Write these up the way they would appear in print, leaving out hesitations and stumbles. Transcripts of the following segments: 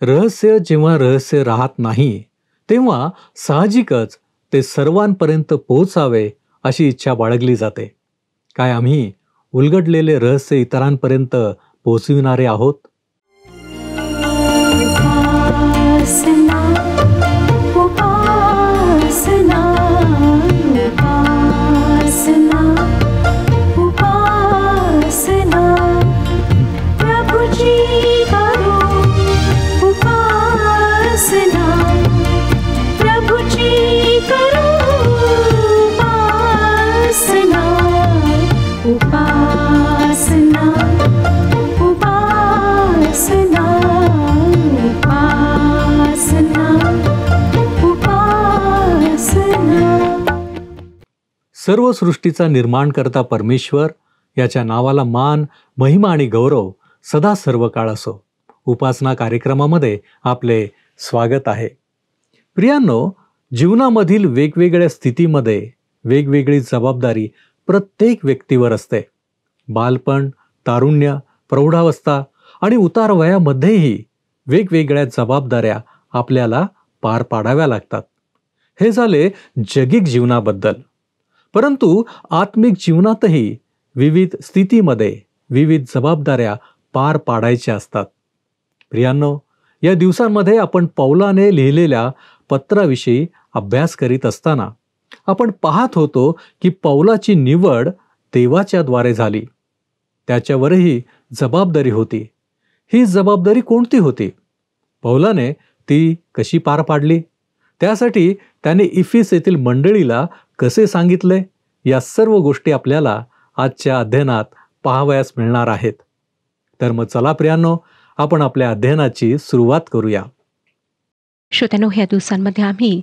रहस्य जेव्हा रहस्य राहत नाही, तेव्हा साहजिकच ते सर्वांपर्यंत पोहोचावे अशी इच्छा बाळगली जाते. काय आम्ही उलगडलेले रहस्य इतरांपर्यंत पोहोचविणारे आहोत? उपासना उपासना उपासना उपासना प्रभुजी करो उपासना प्रभुजी करो उपासना उपासना उपासना सर्व सृष्टीचा निर्माणकर्ता परमेश्वर याच्या नावाला मान, महिमा आणि गौरव सदा सर्व काळ असो. उपासना कार्यक्रमामध्ये आपले स्वागत आहे. प्रियांनो, जीवनामधील वेगवेगळ्या स्थितीमध्ये वेगवेगळी जबाबदारी प्रत्येक व्यक्तीवर असते. बालपण, तारुण्य, प्रौढावस्था आणि उतार वयामध्येही वेगवेगळ्या जबाबदाऱ्या आपल्याला पार पाडाव्या लागतात. हे झाले जगिक जीवनाबद्दल. परंतु आत्मिक जीवनातही विविध स्थितीमध्ये विविध जबाबदाऱ्या पार पाडायच्या असतात. प्रियांनो, या दिवसांमध्ये आपण पौलाने लिहिलेल्या पत्राविषयी अभ्यास करीत असताना आपण पाहत होतो की पौलाची निवड देवाच्या द्वारे झाली. त्याच्यावरही जबाबदारी होती. ही जबाबदारी कोणती होती? पौलाने ती कशी पार पाडली? त्यासाठी त्याने इफिस येथील मंडळीला कसे सांगितले? या सर्व गोष्टी आपल्याला आजच्या अध्ययनात पाहावयास मिळणार आहेत. तर मग चला प्रियांनो, आपण आपल्या अध्ययनाची सुरुवात करूया. श्रोत्यांनो, ह्या दिवसांमध्ये आम्ही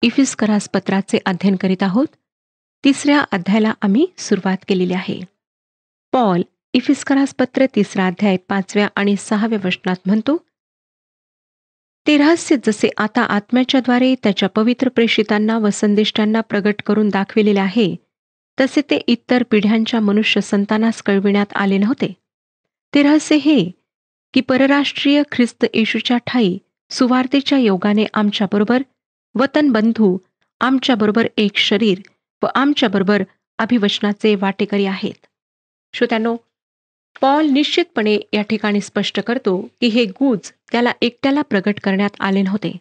इफिसकरास पत्राचे अध्ययन करीत आहोत. 3ऱ्या अध्यायाला आम्ही सुरुवात केलेली आहे. पॉल इफिसकरास पत्र 3रा अध्याय 5व्या आणि 6व्या वचनात म्हणतो, ते रहस्य जसे आता आत्म्याच्याद्वारे त्याच्या पवित्र प्रेषितांना व संदेष्टांना प्रगट करून दाखविलेले आहे, तसे ते इतर पिढ्यांच्या मनुष्य संतानास कळविण्यात आले नव्हते. ते रहस्य हे की परराष्ट्रीय ख्रिस्त येशूच्या ठायी सुवार्तेच्या योगाने आमच्याबरोबर वतनबंधू, आमच्याबरोबर एक शरीर व आमच्याबरोबर अभिवचनाचे वाटेकरी आहेत. श्रोत्यांनो, पॉल निश्चितपणे या ठिकाणी स्पष्ट करतो की हे गुज त्याला एकट्याला प्रगट करण्यात आले नव्हते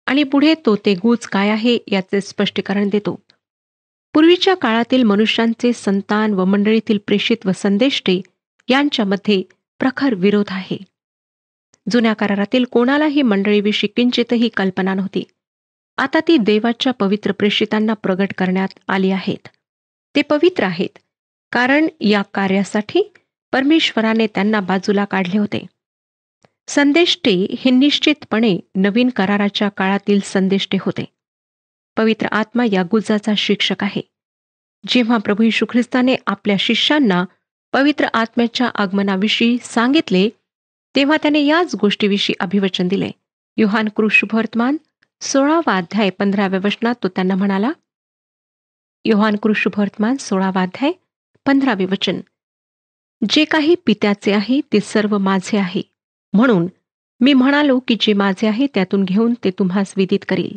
आणि पुढे तो ते गुज काय आहे याचे स्पष्टीकरण देतो. पूर्वीच्या काळातील मनुष्यांचे संतान व मंडळीतील प्रेषित व संदेष्टे यांच्यामध्ये प्रखर विरोध आहे. जुन्या करारातील कोणालाही मंडळीविषयी किंचितही कल्पना नव्हती. आता ती देवाच्या पवित्र प्रेषितांना प्रगट करण्यात आली आहेत. ते पवित्र आहेत कारण या कार्यासाठी परमेश्वराने त्यांना बाजूला काढले होते. संदेष्टे हे निश्चितपणे नवीन कराराच्या काळातील संदेष्टे होते. पवित्र आत्मा या गुजाचा शिक्षक आहे. जेव्हा प्रभू येशू ख्रिस्ताने आपल्या शिष्यांना पवित्र आत्म्याच्या आगमनाविषयी सांगितले, तेव्हा त्याने याच गोष्टीविषयी अभिवचन दिले. योहान कृशुभवर्तमान 16वा अध्याय 15व्या वचनात तो त्यांना म्हणाला, योहान कृशुभवर्तमान 16वा अध्याय 15वे वचन, जे काही पित्याचे आहे ते सर्व माझे आहे, म्हणून मी म्हणालो की जे माझे आहे त्यातून घेऊन ते तुम्हास विदित करील.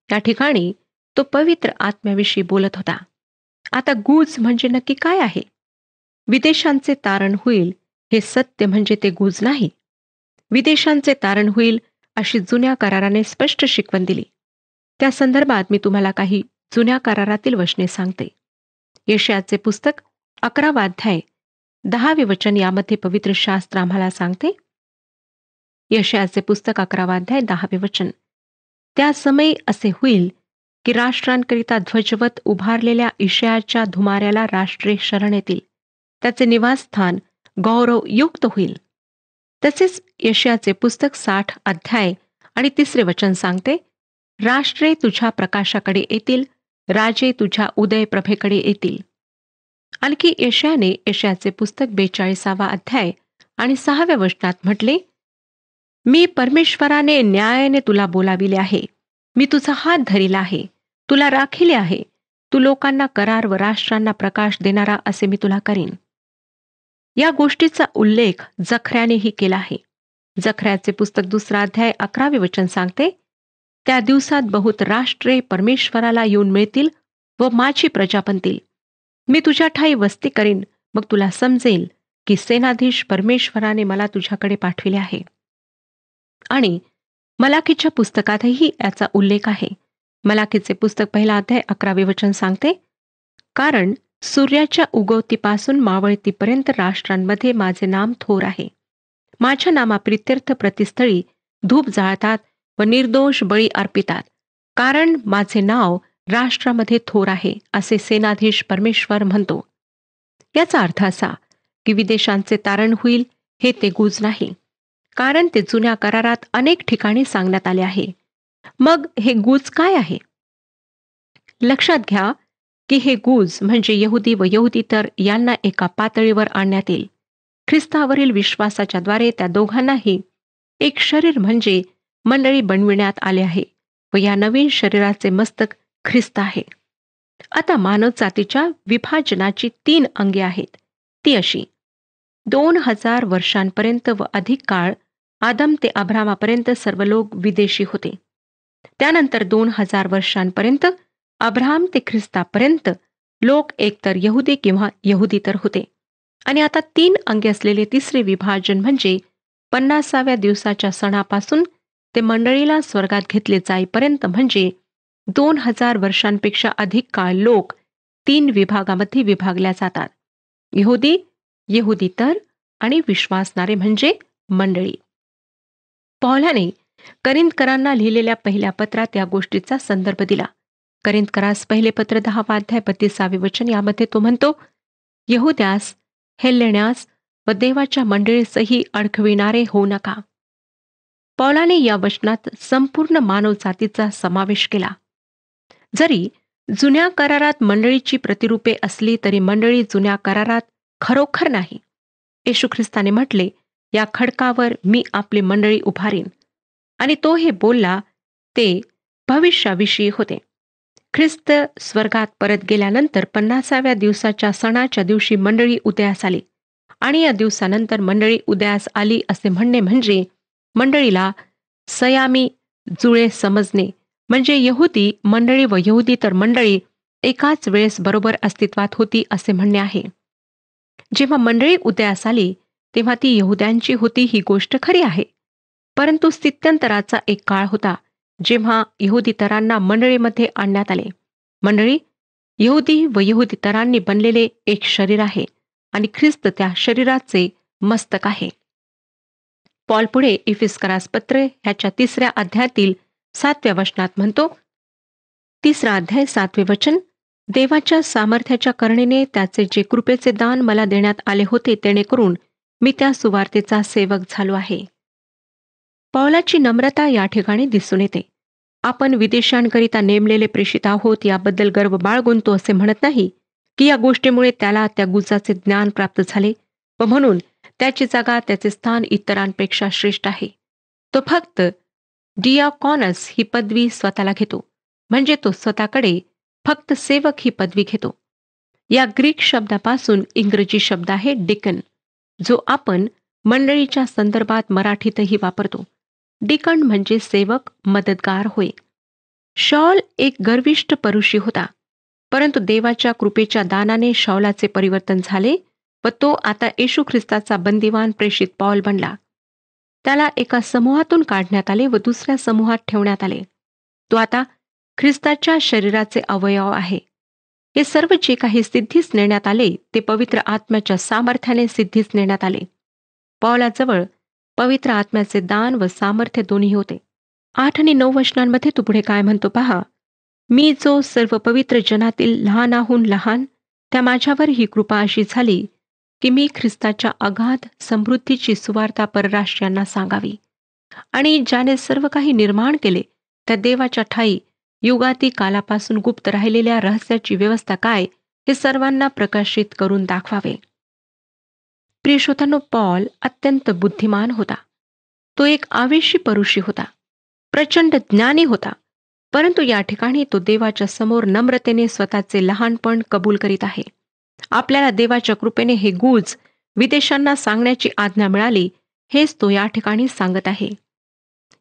या ठिकाणी तो पवित्र आत्म्याविषयी बोलत होता. आता गुज म्हणजे नक्की काय आहे? विदेशांचे तारण होईल हे सत्य म्हणजे ते गुज नाही. विदेशांचे तारण होईल अशी जुन्या कराराने स्पष्ट शिकवण दिली. त्या संदर्भात मी तुम्हाला काही जुन्या करारातील वचने सांगते. यशायाचे पुस्तक 11वा अध्याय 10वे वचन यामध्ये पवित्र शास्त्र आम्हाला सांगते. यशायाचे पुस्तक 11वा अध्याय 10वे वचन, त्या समयी असे होईल की राष्ट्रांकरिता ध्वजवत उभारलेल्या ईशायाच्या धुमाऱ्याला राष्ट्रे शरण येतील. त्याचे निवासस्थान गौरवयुक्त होईल. तसेच यशायाचे पुस्तक 60 अध्याय आणि 3रे वचन सांगते, राष्ट्रे तुझ्या प्रकाशाकडे येतील, राजे तुझ्या उदय प्रभेकडे येतील. आणखी यशायाने यशायाचे पुस्तक 42वा अध्याय आणि 6व्या वचनात म्हटले, मी परमेश्वराने न्यायाने तुला बोलाविले आहे, मी तुझा हात धरिला आहे, तुला राखिले आहे, तू लोकांना करार व राष्ट्रांना प्रकाश देणारा असे मी तुला करीन. या गोष्टीचा उल्लेख जखऱ्यानेही केला आहे. जखऱ्याचे पुस्तक 2 अध्याय 11 वचन सांगते, त्या दिवसात बहुत राष्ट्रे परमेश्वराला येऊन मिळतील व माझी प्रजा बनतील. मी तुझ्या ठाई वस्ती करीन, मग तुला समजेल की सेनाधीश परमेश्वराने मला तुझ्याकडे पाठविले आहे. आणि मलाकीच्या पुस्तकातही याचा उल्लेख आहे. मलाकीचे पुस्तक 1 अध्याय 11 वचन सांगते, कारण सूर्याच्या उगवतीपासून मावळतीपर्यंत राष्ट्रांमध्ये माझे नाम थोर आहे. माझ्या नामाप्रित्यर्थ प्रतिस्थळी धूप जाळतात व निर्दोष बळी अर्पितात, कारण माझे नाव राष्ट्रामध्ये थोर आहे, असे सेनाधीश परमेश्वर म्हणतो. याचा अर्थ असा की विदेशांचे तारण होईल हे ते गुज नाही, कारण ते जुन्या करारात अनेक ठिकाणी सांगण्यात आले आहे. मग हे गुज काय आहे? लक्षात घ्या की हे गुज म्हणजे यहुदी व यहुदीतर यांना एका पातळीवर आणण्यात येईल. ख्रिस्तावरील विश्वासाच्या द्वारे त्या दोघांनाही एक शरीर म्हणजे मंडळी बनविण्यात आले आहे व या नवीन शरीराचे मस्तक ख्रिस्त आहे. आता मानव जातीच्या विभाजनाची 3 अंगे आहेत. ती अशी: 2000 वर्षांपर्यंत व अधिक काळ आदम ते अब्रामापर्यंत सर्व लोक विदेशी होते. त्यानंतर 2000 वर्षांपर्यंत अब्राहम ते ख्रिस्तापर्यंत लोक एकतर यहुदी किंवा यहुदीतर होते. आणि आता 3 अंगे असलेले तिसरे विभाजन म्हणजे 50व्या दिवसाच्या सणापासून ते मंडळीला स्वर्गात घेतले जाईपर्यंत, म्हणजे 2000 वर्षांपेक्षा अधिक काळ लोक 3 विभागामध्ये विभागल्या जातात: यहुदी, यहुदीतर आणि विश्वासणारे म्हणजे मंडळी. पौलाने करिंथकरांना लिहिलेल्या पहिल्या पत्रात या गोष्टीचा संदर्भ दिला. करिंथकरास पहिले पत्र 10 अध्याय 32 वचन, यामध्ये तो म्हणतो, यहुद्यास, हेल्लेण्यास व देवाच्या मंडळीसही अडखविणारे होऊ नका. पौलाने या वचनात संपूर्ण मानव जातीचा समावेश केला. जरी जुन्या करारात मंडळीची प्रतिरूपे असली तरी मंडळी जुन्या करारात खरोखर नाही. येशू ख्रिस्ताने म्हटले, या खडकावर मी आपली मंडळी उभारीन. आणि तो हे बोलला ते भविष्याविषयी होते. ख्रिस्त स्वर्गात परत गेल्यानंतर 50व्या दिवसाच्या सणाच्या दिवशी मंडळी उदयास आली. आणि या दिवसानंतर मंडळी उदयास आली असे म्हणणे म्हणजे मंडळीला सयामी जुळे समजणे, म्हणजे यहुदी मंडळी व यहुदीतर मंडळी एकाच वेळेस बरोबर अस्तित्वात होती असे म्हणणे आहे. जेव्हा मंडळी उदयास आली तेव्हा ती यहुद्यांची होती ही गोष्ट खरी आहे, परंतु स्थित्यंतराचा एक काळ होता जेव्हा यहुदीतरांना मंडळीमध्ये आणण्यात आले. मंडळी यहुदी व यहुदीतरांनी बनलेले एक शरीर आहे आणि ख्रिस्त त्या शरीराचे मस्तक आहे. पॉल पुढे इफिस्करास पत्र ह्याच्या 3 अध्यायातील 7व्या वचनात म्हणतो, 3 अध्याय 7 वचन, देवाच्या सामर्थ्याच्या करुणेने त्याचे जे कृपेचे दान मला देण्यात आले होते, जेणेकरून मी त्या सुवार्तेचा सेवक झालो आहे. पौलाची नम्रता या ठिकाणी दिसून येते. आपण विदेशांकरिता नेमलेले प्रेषित आहोत याबद्दल गर्व बाळगून तो असे म्हणत नाही की या गोष्टीमुळे त्याला त्या गुजाचे ज्ञान प्राप्त झाले व म्हणून त्याची जागा, त्याचे स्थान इतरांपेक्षा श्रेष्ठ आहे. तो फक्त डियाकॉनस ही पदवी स्वतःला घेतो, म्हणजे तो स्वतःकडे फक्त सेवक ही पदवी घेतो. या ग्रीक शब्दापासून इंग्रजी शब्द आहे डिकन, जो आपण मंडळीच्या संदर्भात मराठीतही वापरतो. डिकन म्हणजे सेवक, मदतगार होय. शौल एक गर्विष्ठ परुषी होता, परंतु देवाच्या कृपेच्या दानाने शौलाचे परिवर्तन झाले व तो आता येशू ख्रिस्ताचा बंदिवान प्रेषित पौल बनला. त्याला एका समूहातून काढण्यात आले व दुसऱ्या समूहात ठेवण्यात आले. तो आता ख्रिस्ताच्या शरीराचे अवयव आहे. हे सर्व जे काही सिद्धीस नेण्यात आले ते पवित्र आत्म्याच्या सामर्थ्याने सिद्धीस नेण्यात आले. पौलाजवळ पवित्र आत्म्याचे दान व सामर्थ्य दोन्ही होते. 8 आणि 9 वचनांमध्ये तो पुढे काय म्हणतो पहा, मी जो सर्व पवित्र जनातील लहानाहून लहान, त्या माझ्यावर ही कृपा अशी झाली की मी ख्रिस्ताच्या अगाध समृद्धीची सुवार्ता परराष्ट्रीयांना सांगावी. आणि ज्याने सर्व काही निर्माण केले त्या देवाच्या ठाई युगाती कालापासून गुप्त राहिलेल्या रहस्याची व्यवस्था काय हे सर्वांना प्रकाशित करून दाखवावे. प्रिय श्रोत्यांनो, पॉल अत्यंत बुद्धिमान होता. तो एक आवेशी परुषी होता, प्रचंड ज्ञानी होता, परंतु या ठिकाणी तो देवाच्या समोर नम्रतेने स्वतःचे लहानपण कबूल करीत आहे. आपल्याला देवाच्या कृपेने हे गुज विदेशांना सांगण्याची आज्ञा मिळाली हेच तो या ठिकाणी सांगत आहे.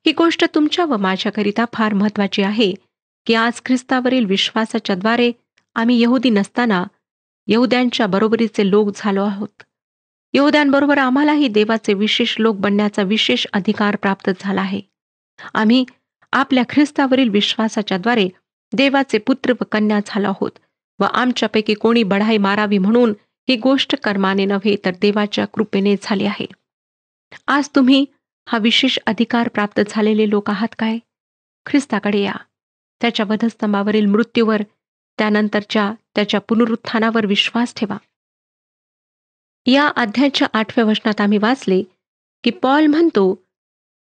ही गोष्ट तुमच्या व माझ्याकरिता फार महत्वाची आहे की आज ख्रिस्तावरील विश्वासाच्या द्वारे आम्ही यहुदी नसताना यहुद्यांच्या बरोबरीचे लोक झालो आहोत. यहुद्यांबरोबर आम्हालाही देवाचे विशेष लोक बनण्याचा विशेष अधिकार प्राप्त झाला आहे. आम्ही आपल्या ख्रिस्तावरील विश्वासाच्या द्वारे देवाचे पुत्र व कन्या झालो आहोत व आमच्यापैकी कोणी बढाई मारावी म्हणून ही गोष्ट कर्माने नव्हे तर देवाच्या कृपेने झाली आहे. आज तुम्ही हा विशेष अधिकार प्राप्त झालेले लोक आहात काय? ख्रिस्ताकडे या. त्याच्या वधस्तंभावरील मृत्यूवर त्यानंतरच्या त्याच्या पुनरुत्थानावर विश्वास ठेवा. या अध्यायाच्या 8व्या वचनात आम्ही वाचले की पॉल म्हणतो,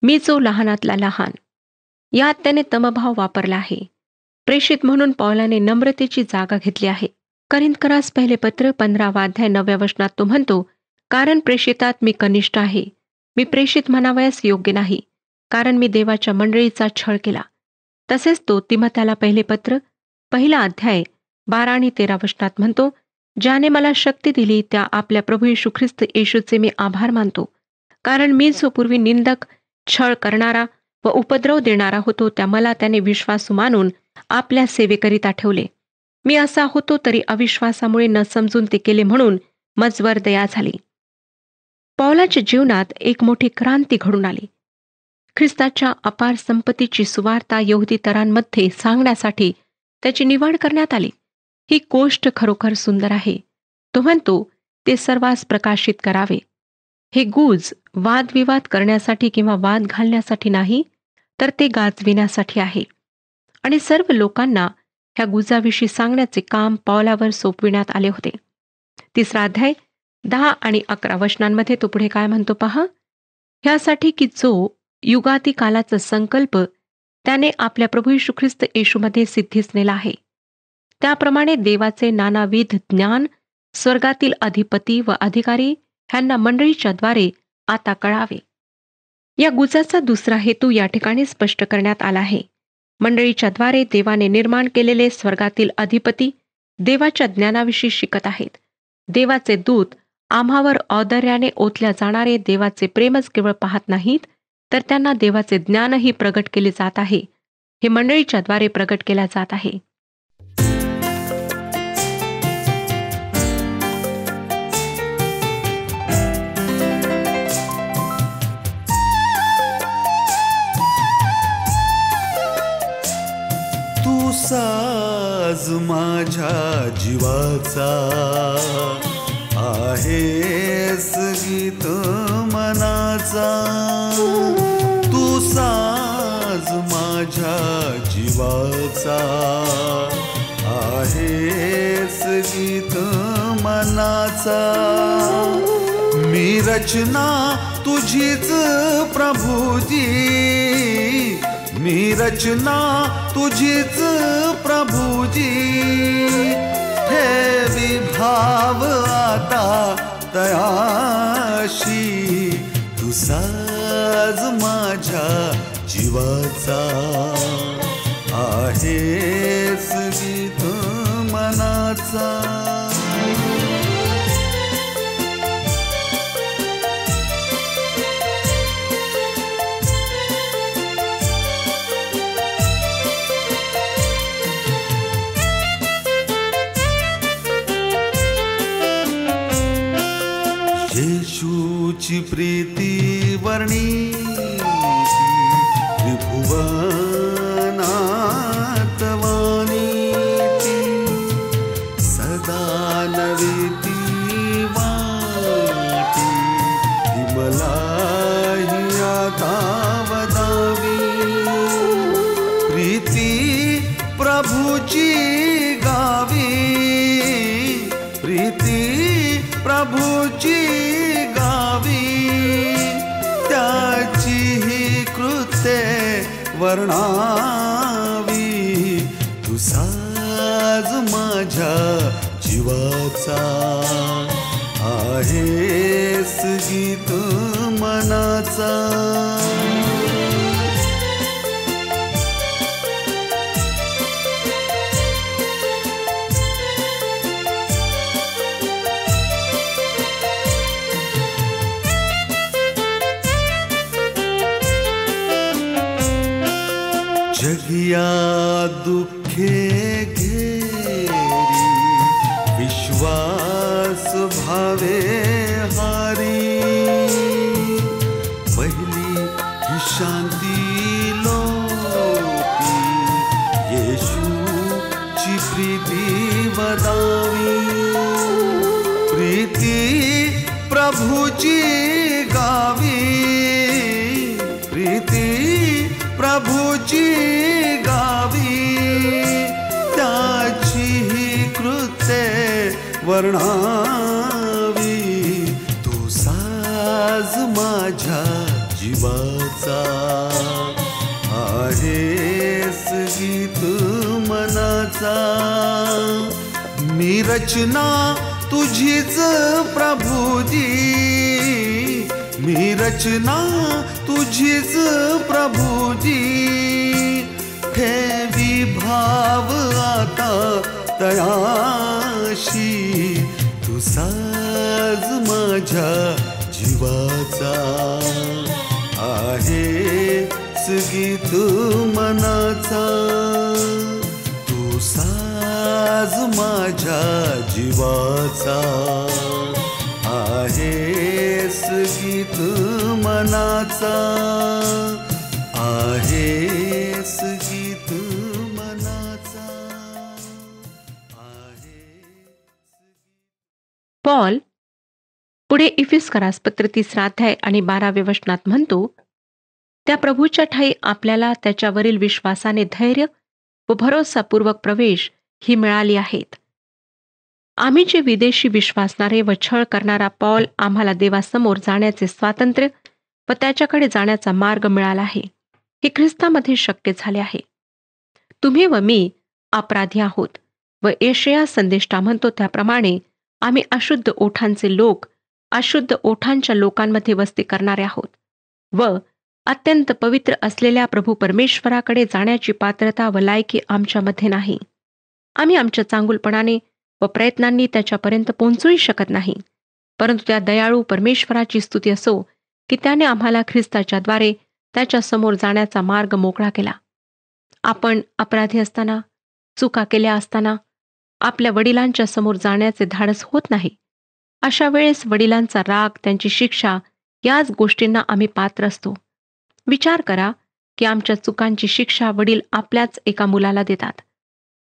मी जो लहानातला लहान. यात त्याने तमभाव वापरला आहे. प्रेषित म्हणून पौलाने नम्रतेची जागा घेतली आहे. करिंथकरास पहिले पत्र 15वा अध्याय 9व्या वचनात तो म्हणतो, कारण प्रेषितात मी कनिष्ठ आहे. मी प्रेषित म्हणावयास योग्य नाही, कारण मी देवाच्या मंडळीचा छळ केला. तसेच तो तिमोथेला पहिले पत्र 1 अध्याय 12 आणि 13 वचनात म्हणतो, ज्याने मला शक्ती दिली त्या आपल्या प्रभू येशू ख्रिस्त येशूचे मी आभार मानतो. कारण मी जो पूर्वी निंदक, छळ करणारा व उपद्रव देणारा होतो त्या मला त्याने विश्वासू मानून आपल्या सेवेकरिता ठेवले. मी असा होतो तरी अविश्वासामुळे न समजून ते केले म्हणून मजवर दया झाली. पौलाच्या जीवनात एक मोठी क्रांती घडून आली. ख्रिस्ताच्या अपार संपत्तीची सुवार्ता यहुदीतरांमध्ये सांगण्यासाठी त्याची निवड करण्यात आली. ही गोष्ट खरोखर सुंदर आहे. तो म्हणतो ते सर्वांस प्रकाशित करावे. हे गुज वादविवाद करण्यासाठी किंवा वाद घालण्यासाठी नाही, तर ते गाजविण्यासाठी आहे. आणि सर्व लोकांना ह्या गुजाविषयी सांगण्याचे काम पौलावर सोपविण्यात आले होते. 3रा अध्याय 10 आणि 11 वचनांमध्ये तो पुढे काय म्हणतो पहा. ह्यासाठी की जो युगाती कालाचा संकल्प त्याने आपल्या प्रभू येशू ख्रिस्त येशूमध्ये सिद्धीस नेला आहे, त्याप्रमाणे देवाचे नानाविध ज्ञान स्वर्गातील अधिपती व अधिकारी ह्यांना मंडळीच्या द्वारे आता कळावे. या गुजाचा दुसरा हेतू या ठिकाणी स्पष्ट करण्यात आला आहे. मंडळीच्या द्वारे देवाने निर्माण केलेले स्वर्गातील अधिपती देवाच्या ज्ञानाविषयी शिकत आहेत. देवाचे दूत आम्हावर औदार्याने ओतल्या जाणारे देवाचे प्रेमच केवळ पाहत नाहीत, तर त्यांना देवाचे ज्ञानही प्रगट केले जात आहे. हे मंडळीच्या द्वारे प्रगट केल्या जात आहे. तू साज माझ्या जीवाचा आहेस गीत मनाचा. तू साज माझ्या जीवाचा आहेस गीत मनाचा. मी रचना तुझीच प्रभुजी, मी रचना तुझीच प्रभुजी. ठेवी भाव आता तयाशी. तू साज माझ्या जीवाचा आहेस गीत मनाचा. येशूची प्रीती वर्णी त्रिभुवनात वानीती. सदा नवीती वाटी ती मलाही आता वदावी. प्रीती प्रभूची गावी, प्रीती प्रभूची गावी. त्याची ही कृत्ये वर्णावी. तू साज माझ्या जीवाचा आहेस गीत मनाचा. जगिया दुःखे घेरी विश्वास भावे हारी पहिली ही शांती लोपी येशूची प्रीती वदावी प्रीती प्रभूची गावी प्रीती प्रभूची गावी त्याची ही कृत्ये वर्णावी तू साज माझ्या जीवाचा आहेस गीत मनाचा मी रचना तुझीच प्रभुजी मी रचना तुझीच प्रभुजी ठेवी भाव आता तयाशी तू साज माझ्या जीवाचा आहे गीत मनाचा तू साज माझ्या जीवाचा आहेस गीत मनाचा आहेस गीत मनाचा पॉल पुढे इफिस्करास पत्र 3 अध्याय आणि 12 वचनात म्हणतो, त्या प्रभूच्या ठाई आपल्याला त्याच्यावरील विश्वासाने धैर्य व भरोसापूर्वक प्रवेश ही मिळाली आहेत. आम्ही जे विदेशी विश्वासणारे व छळ करणारा पॉल आम्हाला देवासमोर जाण्याचे स्वातंत्र्य व त्याच्याकडे जाण्याचा मार्ग मिळाला आहे, हे ख्रिस्तामध्ये शक्य झाले आहे. तुम्ही व मी अपराधी आहोत व यशाया संदेष्टा म्हणतो त्याप्रमाणे आम्ही अशुद्ध ओठांचे लोक अशुद्ध ओठांच्या लोकांमध्ये वस्ती करणारे आहोत व अत्यंत पवित्र असलेल्या प्रभू परमेश्वराकडे जाण्याची पात्रता व लायकी आमच्यामध्ये नाही. आम्ही आमच्या चांगुलपणाने व प्रयत्नांनी त्याच्यापर्यंत पोहोचूही शकत नाही, परंतु त्या दयाळू परमेश्वराची स्तुती असो की त्याने आम्हाला ख्रिस्ताच्याद्वारे त्याच्या समोर जाण्याचा मार्ग मोकळा केला. आपण अपराधी असताना चुका केल्या असताना आपल्या वडिलांच्या समोर जाण्याचे धाडस होत नाही. अशा वेळेस वडिलांचा राग त्यांची शिक्षा याच गोष्टींना आम्ही पात्र असतो. विचार करा की आमच्या चुकांची शिक्षा वडील आपल्याच एका मुलाला देतात,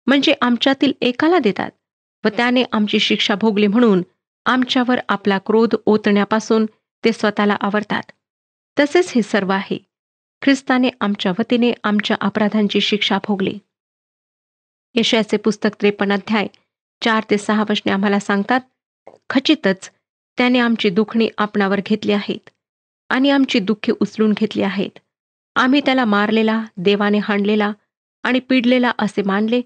म्हणजे आमच्यातील एकाला देतात व त्याने आमची शिक्षा भोगली म्हणून आमच्यावर आपला क्रोध ओतण्यापासून ते स्वतःला आवरतात. तसेच हे सर्व आहे. ख्रिस्ताने आमच्या वतीने आमच्या अपराधांची शिक्षा भोगली. यशायाचे पुस्तक 53 अध्याय 4 ते 6 वचने आम्हाला सांगतात, खचितच त्याने आमची दुखणी आपणावर घेतली आहेत आणि आमची दुःखे उचलून घेतली आहेत. आम्ही त्याला मारलेला, देवाने हाणलेला आणि पिडलेला असे मानले,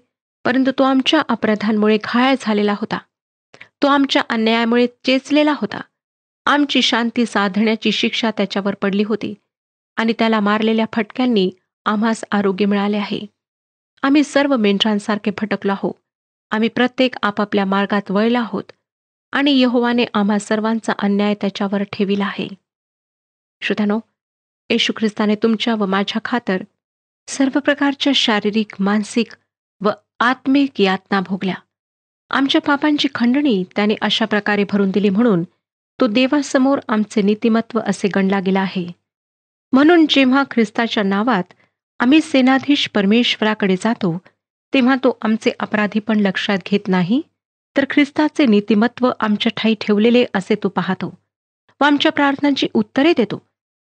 परंतु तो आमच्या अपराधांमुळे घायल झालेला होता. तो आमच्या अन्यायामुळे चेचलेला होता. आमची शांती साधण्याची शिक्षा त्याच्यावर पडली होती आणि त्याला मारलेल्या फटक्यांनी आम्हास आरोग्य मिळाले आहे. आम्ही सर्व मेंढरांसारखे भटकलो आहोत. आम्ही प्रत्येक आपापल्या मार्गात वळला आहोत आणि यहोवाने आम्हा सर्वांचा अन्याय त्याच्यावर ठेविला आहे. श्रोत्यानो, येशू ख्रिस्ताने तुमच्या व माझ्या खातर सर्व प्रकारच्या शारीरिक, मानसिक व आत्मिक यातना भोगल्या. आमच्या पापांची खंडणी त्याने अशा प्रकारे भरून दिली म्हणून तो देवासमोर आमचे नीतिमत्व असे गणला गेला आहे. म्हणून जेव्हा ख्रिस्ताच्या नावात आम्ही सेनाधीश परमेश्वराकडे जातो, तेव्हा तो आमचे अपराधीपण लक्षात घेत नाही, तर ख्रिस्ताचे नीतिमत्व आमच्या ठाई ठेवलेले असे तो पाहतो व आमच्या प्रार्थनांची उत्तरे देतो.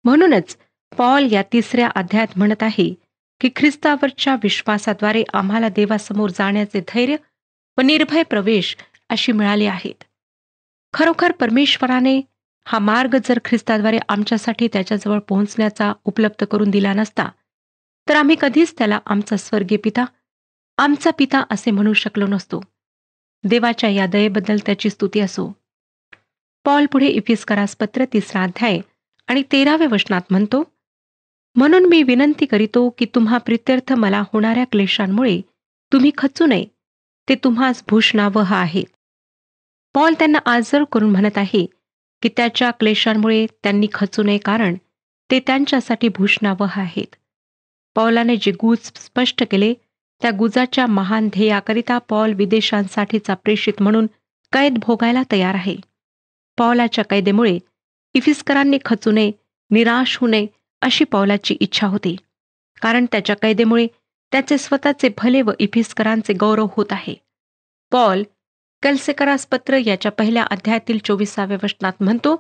म्हणूनच पॉल या 3 अध्यायात म्हणत आहे की ख्रिस्तावरच्या विश्वासाद्वारे आम्हाला देवासमोर जाण्याचे धैर्य व निर्भय प्रवेश अशी मिळाली आहेत. खरोखर परमेश्वराने हा मार्ग जर ख्रिस्ताद्वारे आमच्यासाठी त्याच्याजवळ पोहोचण्याचा उपलब्ध करून दिला नसता, तर आम्ही कधीच त्याला आमचा स्वर्गीय पिता, आमचा पिता असे म्हणू शकलो नसतो. देवाच्या या दयेबद्दल त्याची स्तुती असो. पॉल पुढे इफिस्करास पत्र 3 अध्याय आणि 13 वचनात म्हणतो, म्हणून मी विनंती करीतो की तुम्हा प्रित्यर्थ मला होणाऱ्या क्लेशांमुळे तुम्ही खचू नये, ते तुम्हास भूषणावह आहेत. पॉल त्यांना आजर करून म्हणत आहे की त्याच्या क्लेशांमुळे त्यांनी खचू नये, कारण ते त्यांच्यासाठी भूषणावह आहेत. पौलाने जे गुज स्पष्ट केले त्या गुजाच्या महान ध्येयाकरिता पौल विदेशांसाठीचा प्रेषित म्हणून कैद भोगायला तयार आहे. पौलाच्या कैदेमुळे इफिस्करांनी खचू नये, निराश होऊ नये अशी पौलाची इच्छा होती, कारण त्याच्या कैदेमुळे त्याचे स्वतःचे भले व इफिस्करांचे गौरव होत आहे. पौल कलसेकरास पत्र याच्या पहिल्या अध्यायातील 24व्या वचनात म्हणतो,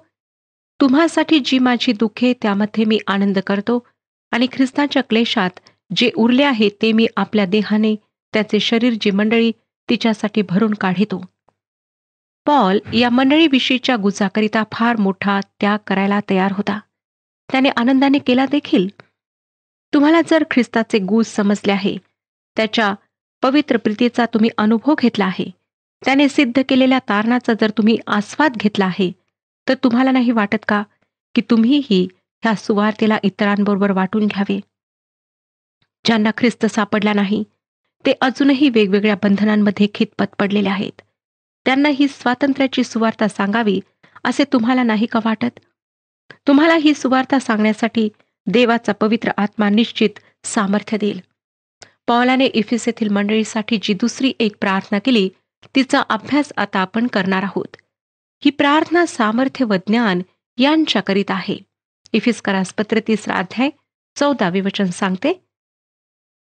तुम्हासाठी जी माझी दुःखे त्यामध्ये मी आनंद करतो आणि ख्रिस्ताच्या क्लेशात जे उरले आहे ते मी आपल्या देहाने त्याचे शरीर जी मंडळी तिच्यासाठी भरून काढितो. पॉल या मंडळीविषयीच्या गुजाकरिता फार मोठा त्याग करायला तयार होता. त्याने आनंदाने केला देखील. तुम्हाला जर ख्रिस्ताचे गुज समजले आहे, त्याच्या पवित्र प्रीतीचा तुम्ही अनुभव घेतला आहे, त्याने सिद्ध केलेल्या तारणाचा जर तुम्ही आस्वाद घेतला आहे, तर तुम्हाला नाही वाटत का की तुम्हीही ह्या सुवार्तेला इतरांबरोबर वाटून घ्यावे? ज्यांना ख्रिस्त सापडला नाही ते अजूनही वेगवेगळ्या बंधनांमध्ये खितपत पडलेले आहेत. त्यांना ही स्वातंत्र्याची सुवार्ता सांगावी असे तुम्हाला नाही का वाटत? तुम्हाला ही सुवार्ता सांगण्यासाठी देवाचा पवित्र आत्मा निश्चित सामर्थ्य देईल. पौलाने इफिसेतील मंडळीसाठी जी दुसरी एक प्रार्थना केली तिचा अभ्यास आता आपण करणार आहोत. ही प्रार्थना सामर्थ्य व ज्ञान यांच्याकरिता आहे. इफिस्करास पत्र 3 अध्याय 14 वचन सांगते,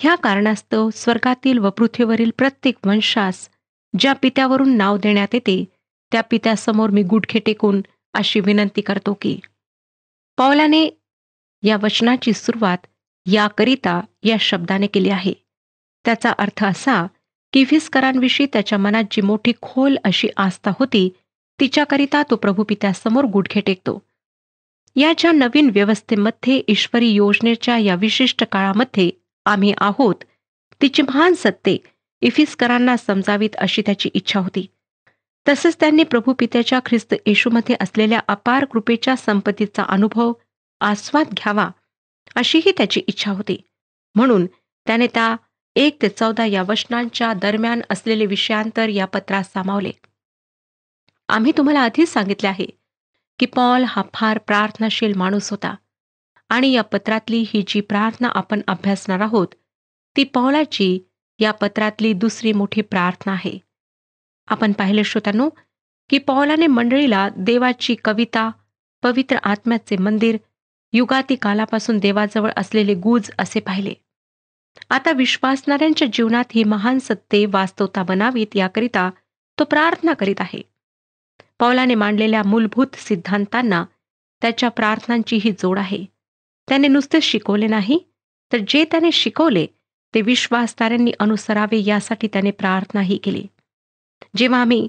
ह्या कारणास्तव स्वर्गातील व पृथ्वीवरील प्रत्येक वंशास ज्या पित्यावरून नाव देण्यात येते त्या पित्यासमोर मी गुडघे टेकून अशी विनंती करतो की. पौलाने या वचनाची सुरुवात याकरिता या शब्दाने केली आहे. त्याचा अर्थ असा की इफिस्करांविषयी त्याच्या मनात जी मोठी खोल अशी आस्था होती तिच्याकरिता तो प्रभू पित्यासमोर गुडघे टेकतो. याच्या नवीन व्यवस्थेमध्ये ईश्वरी योजनेच्या या विशिष्ट काळामध्ये आम्ही आहोत तिची महान सत्ये इफिस्करांना समजावीत अशी त्याची इच्छा होती. तसंच त्यांनी प्रभू पित्याच्या ख्रिस्त येशूमध्ये असलेल्या अपार कृपेच्या संपत्तीचा अनुभव आस्वाद घ्यावा अशीही त्याची इच्छा होती. म्हणून त्याने त्या 1 ते 14 या वचनांच्या दरम्यान असलेले विषयांतर या पत्रात सामावले. आम्ही तुम्हाला आधीच सांगितले आहे की पॉल हा फार प्रार्थनाशील माणूस होता आणि या पत्रातली ही जी प्रार्थना आपण अभ्यासणार आहोत ती पौलाची या पत्रातली दुसरी मोठी प्रार्थना आहे. आपण पाहिले श्रोत्यांनो की पौलाने मंडळीला देवाची कविता, पवित्र आत्म्याचे मंदिर, युगाती कालापासून देवाजवळ असलेले गुज असे पाहिले. आता विश्वासणाऱ्यांच्या जीवनात ही महान सत्ये वास्तवता बनावीत याकरिता तो प्रार्थना करीत आहे. पौलाने मांडलेल्या मूलभूत सिद्धांतांना त्याच्या प्रार्थनांची ही जोड आहे. त्याने नुसते शिकवले नाही तर जे त्याने शिकवले ते विश्वासणाऱ्यांनी अनुसरावे यासाठी त्याने प्रार्थनाही केली. जेव्हा आम्ही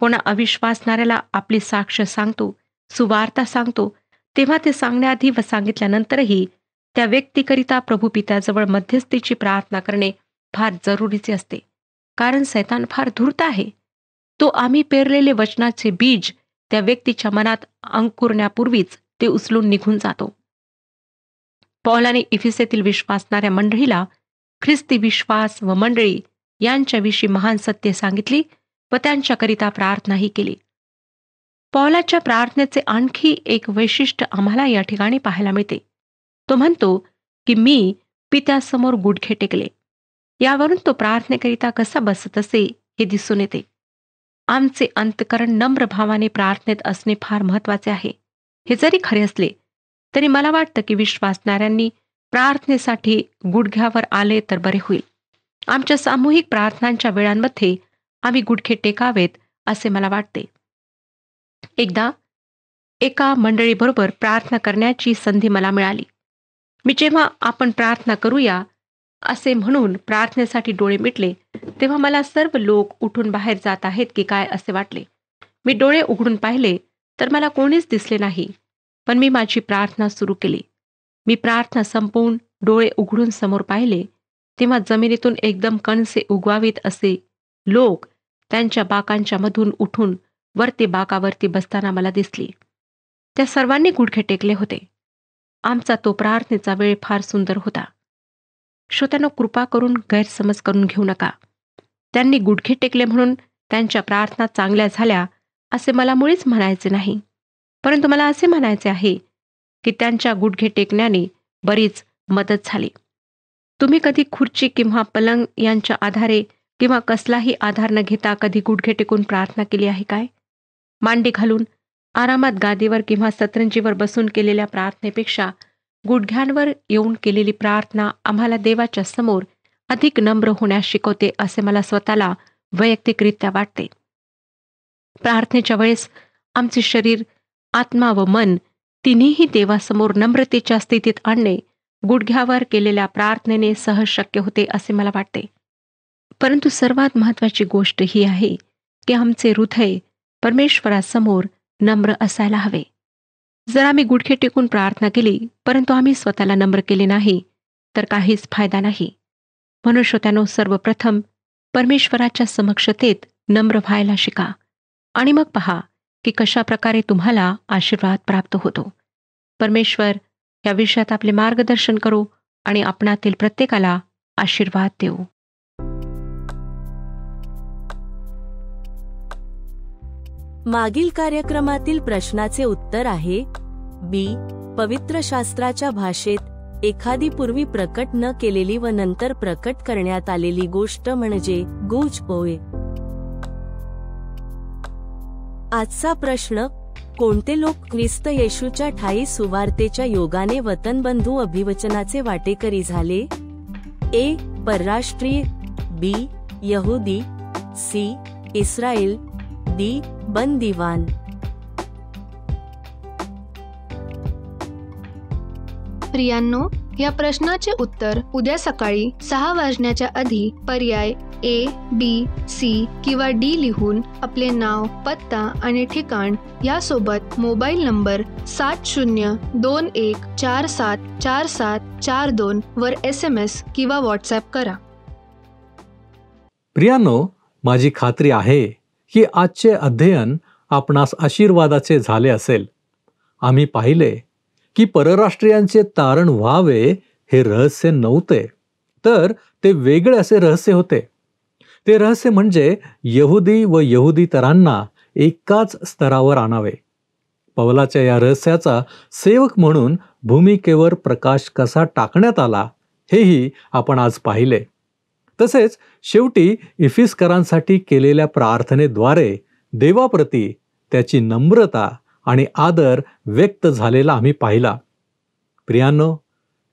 कोणा अविश्वासणाऱ्याला आपली साक्ष सांगतो, सुवार्ता सांगतो, तेव्हा ते सांगण्याआधी व सांगितल्यानंतरही त्या व्यक्तीकरिता प्रभू पित्याजवळ मध्यस्थीची प्रार्थना करणे फार जरुरीचे असते. कारण सैतान फार धूर्त आहे. तो आम्ही पेरलेले वचनाचे बीज त्या व्यक्तीच्या मनात अंकुरण्यापूर्वीच ते उचलून निघून जातो. पौलाने इफिसेतील विश्वासणाऱ्या मंडळीला ख्रिस्ती विश्वास व मंडळी यांच्याविषयी महान सत्य सांगितली व त्यांच्याकरिता प्रार्थनाही केली. पौलाच्या प्रार्थनेचे आणखी एक वैशिष्ट्य आम्हाला या ठिकाणी पाहायला मिळते. तो म्हणतो की मी पित्यासमोर गुडघे टेकले. यावरून तो प्रार्थनेकरिता कसा बसत असे हे दिसून येते. आमचे अंतकरण नम्र भावाने प्रार्थनेत असणे फार महत्वाचे आहे. हे जरी खरे असले तरी मला वाटतं की विश्वासणाऱ्यांनी प्रार्थनेसाठी गुडघ्यावर आले तर बरे होईल. आमच्या सामूहिक प्रार्थनांच्या वेळांमध्ये आम्ही गुडघे टेकावेत असे मला वाटते. एकदा एका मंडळीबरोबर प्रार्थना करण्याची संधी मला मिळाली. मी जेव्हा आपण प्रार्थना करूया असे म्हणून प्रार्थनेसाठी डोळे मिटले तेव्हा मला सर्व लोक उठून बाहेर जात आहेत की काय असे वाटले. मी डोळे उघडून पाहिले तर मला कोणीच दिसले नाही, पण मी माझी प्रार्थना सुरू केली. मी प्रार्थना संपवून डोळे उघडून समोर पाहिले तेव्हा जमिनीतून एकदम कणसे उगवावीत असे लोक त्यांच्या बाकांच्या मधून उठून वरती बाकावरती बसताना मला दिसली. त्या सर्वांनी गुडघे टेकले होते. आमचा तो प्रार्थनेचा वेळ फार सुंदर होता. श्रोत्यांनो, कृपा करून गैरसमज करून घेऊ नका. त्यांनी गुडघे टेकले म्हणून त्यांच्या प्रार्थना चांगल्या झाल्या असे मला मुळीच म्हणायचे नाही, परंतु मला असे म्हणायचे आहे की त्यांच्या गुडघे टेकण्याने बरीच मदत झाली. तुम्ही कधी खुर्ची किंवा पलंग यांच्या आधारे किंवा कसलाही आधार न घेता कधी गुडघे टेकून प्रार्थना केली आहे काय? मांडी घालून आरामात गादीवर किंवा सतरंजीवर बसून केलेल्या प्रार्थनेपेक्षा गुडघ्यांवर येऊन केलेली प्रार्थना आम्हाला देवाच्या समोर अधिक नम्र होण्यास शिकवते असे मला स्वतःला वैयक्तिकरित्या वाटते. प्रार्थनेच्या वेळेस आमचे शरीर, आत्मा व मन तिन्हीही देवासमोर नम्रतेच्या स्थितीत आणणे गुडघ्यावर केलेल्या प्रार्थनेने सहज शक्य होते असे मला वाटते. परंतु सर्वात महत्त्वाची गोष्ट ही आहे की आमचे हृदय परमेश्वरासमोर नम्र असायला हवे. जर आम्ही गुडघे टेकून प्रार्थना केली परंतु आम्ही स्वतःला नम्र केले नाही तर काहीच फायदा नाही. म्हणून श्रोत्यानो, सर्वप्रथम परमेश्वराच्या समक्षतेत नम्र व्हायला शिका आणि मग पहा की कशा प्रकारे तुम्हाला आशीर्वाद प्राप्त होतो. परमेश्वर या विषयात आपले मार्गदर्शन करो आणि आपणातील प्रत्येकाला आशीर्वाद देऊ. मागील कार्यक्रमातील प्रश्नाचे उत्तर आहे बी. पवित्र शास्त्राच्या भाषेत एखादी पूर्वी प्रकट न केलेली व नंतर प्रकट करण्यात आलेली गोष्ट म्हणजे गुज होय. आजचा प्रश्न, कोणते लोक ख्रिस्त येशूच्या ठायी सुवार्तेच्या योगाने वतनबंधू अभिवचनाचे वाटेकरी झाले? ए. परराष्ट्रीय, बी. यहुदी, सी. Israel, D. बंदिवान. प्रियांनो, या प्रश्नाचे उत्तर उद्या सकाळी 6 वाजण्याच्या आधी पर्याय ए, बी, सी किंवा डी लिहून आपले नाव, पत्ता आणि ठिकाण यासोबत मोबाईल नंबर 7021474742 वर SMS किंवा व्हॉट्सॲप करा. प्रियांनो, माझी खात्री आहे की आजचे अध्ययन आपणास आशीर्वादाचे झाले असेल. आम्ही पाहिले की परराष्ट्रीयांचे तारण व्हावे हे रहस्य नव्हते, तर ते वेगळे असे रहस्य होते. ते रहस्य म्हणजे यहुदी व यहुदीतरांना एकाच स्तरावर आणावे. पौलाच्या या रहस्याचा सेवक म्हणून भूमिकेवर प्रकाश कसा टाकण्यात आला हेही आपण आज पाहिले. तसेच शेवटी इफिसकरांसाठी केलेल्या प्रार्थनेद्वारे देवाप्रती त्याची नम्रता आणि आदर व्यक्त झालेला आम्ही पाहिला. प्रियांनो,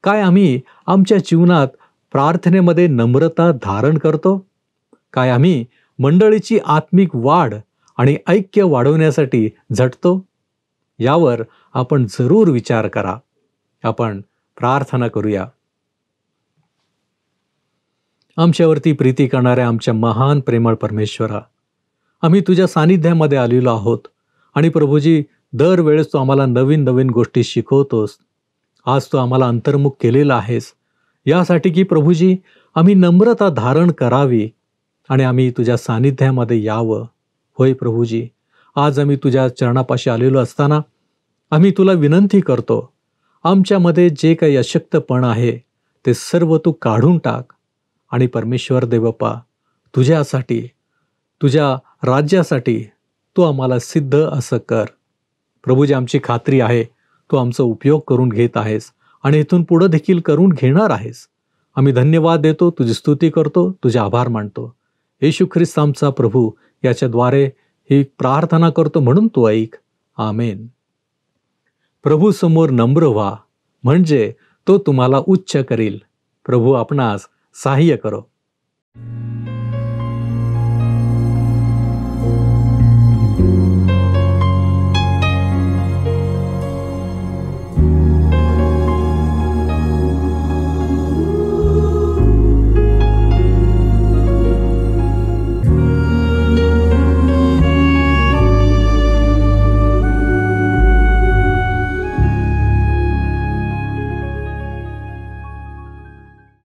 काय आम्ही आमच्या जीवनात प्रार्थनेमध्ये नम्रता धारण करतो? काय आम्ही मंडळीची आत्मिक वाढ आणि ऐक्य वाढवण्यासाठी झटतो? यावर आपण जरूर विचार करा. आपण प्रार्थना करूया. आमच्यावरती प्रीती करणाऱ्या आमच्या महान प्रेमळ परमेश्वरा, आम्ही तुझ्या सानिध्यामध्ये आलेलो आहोत आणि प्रभूजी, दरवेळेस तू आम्हाला नवीन नवीन गोष्टी शिकवतोस. आज तू आम्हाला अंतर्मुख केलेला आहेस यासाठी की प्रभूजी आम्ही नम्रता धारण करावी आणि आम्ही तुझ्या सानिध्यामध्ये यावं. होय प्रभूजी, आज आम्ही तुझ्या चरणापाशी आलेलो असताना आम्ही तुला विनंती करतो, आमच्यामध्ये जे काही अशक्तपण आहे ते सर्व तू काढून टाक आणि परमेश्वर देवप्पा, तुझ्यासाठी, तुझ्या राज्यासाठी तू आम्हाला सिद्ध असं कर. प्रभूजी, आमची खात्री आहे तू आमचा उपयोग करून घेत आहेस आणि इथून पुढं देखील करून घेणार आहेस. आम्ही धन्यवाद देतो, तुझी स्तुती करतो, तुझे आभार मानतो. येशू ख्रिस्त आमचा प्रभू याच्याद्वारे ही प्रार्थना करतो म्हणून तू ऐक. आमेन. प्रभू समोर नम्र व्हा, म्हणजे तो तुम्हाला उच्च करील. प्रभू आपणास सहाय्य करो.